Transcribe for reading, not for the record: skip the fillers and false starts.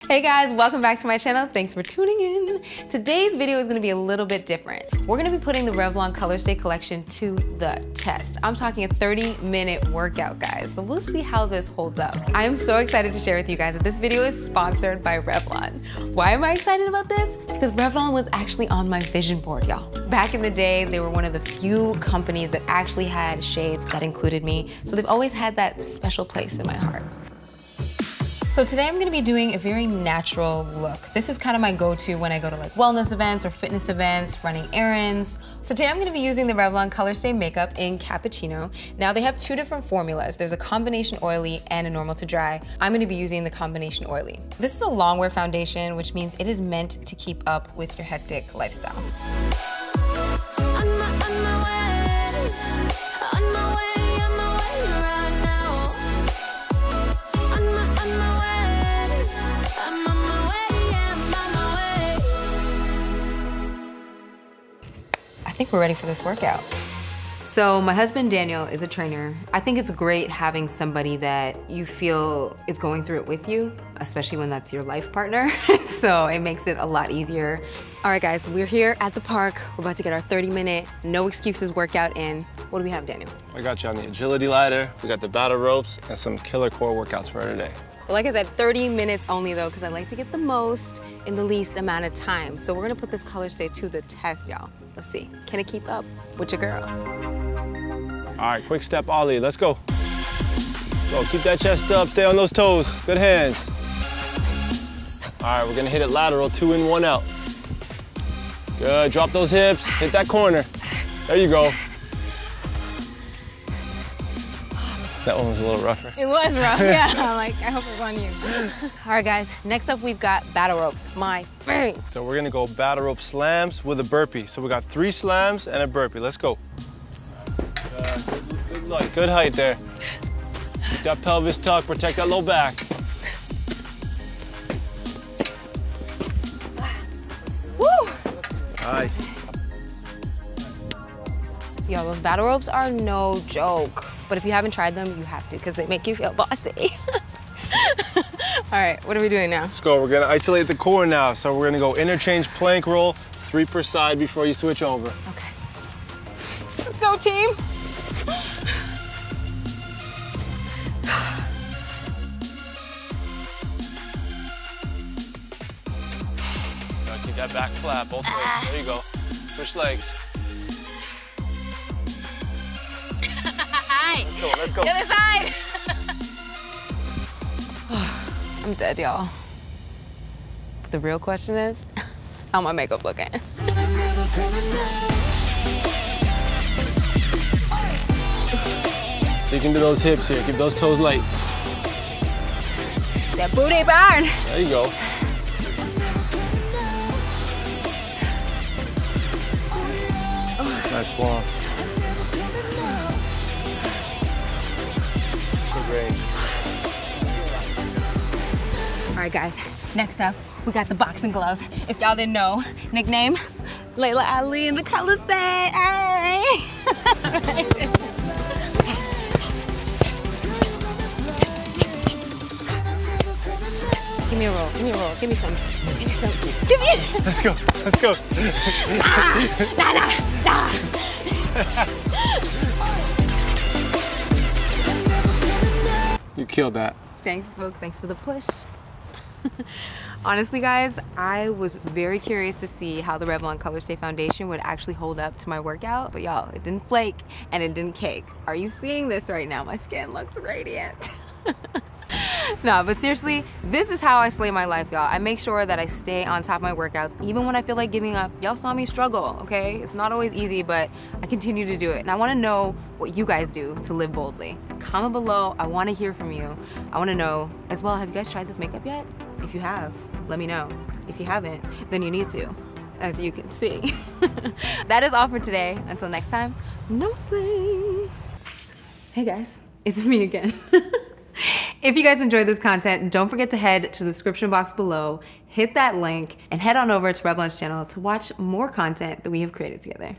Hey guys, welcome back to my channel. Thanks for tuning in. Today's video is gonna be a little bit different. We're gonna be putting the Revlon ColorStay collection to the test. I'm talking a 30-minute workout, guys. So we'll see how this holds up. I am so excited to share with you guys that this video is sponsored by Revlon. Why am I excited about this? Because Revlon was actually on my vision board, y'all. Back in the day, they were one of the few companies that actually had shades that included me. So they've always had that special place in my heart. So today I'm gonna be doing a very natural look. This is kind of my go-to when I go to like wellness events or fitness events, running errands. So today I'm gonna be using the Revlon ColorStay Makeup in Cappuccino. Now they have two different formulas. There's a combination oily and a normal to dry. I'm gonna be using the combination oily. This is a long wear foundation, which means it is meant to keep up with your hectic lifestyle. I think we're ready for this workout. So my husband Daniel is a trainer. I think it's great having somebody that you feel is going through it with you, especially when that's your life partner. So it makes it a lot easier. All right guys, we're here at the park. We're about to get our 30-minute, no excuses workout in. What do we have, Daniel? I got you on the agility ladder, we got the battle ropes, and some killer core workouts for today. But like I said, 30 minutes only though, because I like to get the most in the least amount of time. So we're gonna put this ColorStay to the test, y'all. Let's see, can it keep up with your girl? All right, quick step ollie, let's go. Go, keep that chest up, stay on those toes, good hands. All right, we're gonna hit it lateral, 2 in, 1 out. Good, drop those hips, hit that corner. There you go. That one was a little rougher. It was rough, yeah. I hope it's on you. All right, guys, next up we've got battle ropes, my thing. So we're gonna go battle rope slams with a burpee. So we got 3 slams and a burpee. Let's go. Good height there. Keep that pelvis tucked, protect that low back. Woo! Nice. Yo, those battle ropes are no joke. But if you haven't tried them, you have to, because they make you feel bossy. All right, what are we doing now? Let's go, we're gonna isolate the core now. So we're gonna go interchange plank roll, 3 per side before you switch over. Okay. Let's go, team. Now keep that back flat, both ways. There you go. Switch legs. Let's go, let's go. The other side. I'm dead, y'all. The real question is, how my makeup looking? You can do those hips here, keep those toes light. That booty burn. There you go. Nice swallow. Range. All right, guys, next up, we got the boxing gloves. If y'all didn't know, nickname, Layla Ali in the ColorStay. Hey. Give me a roll, give me a roll, give me some, give me some, give me. Let's go, let's go. Nah. You killed that. Thanks, folks. Thanks for the push. Honestly, guys, I was very curious to see how the Revlon ColorStay foundation would actually hold up to my workout. But y'all, it didn't flake and it didn't cake. Are you seeing this right now? My skin looks radiant. No, but seriously, this is how I slay my life, y'all. I make sure that I stay on top of my workouts, even when I feel like giving up. Y'all saw me struggle, okay? It's not always easy, but I continue to do it. And I wanna know what you guys do to live boldly. Comment below, I wanna hear from you. I wanna know, as well, have you guys tried this makeup yet? If you have, let me know. If you haven't, then you need to, as you can see. That is all for today. Until next time, no slay. Hey guys, it's me again. If you guys enjoyed this content, don't forget to head to the description box below, hit that link, and head on over to Revlon's channel to watch more content that we have created together.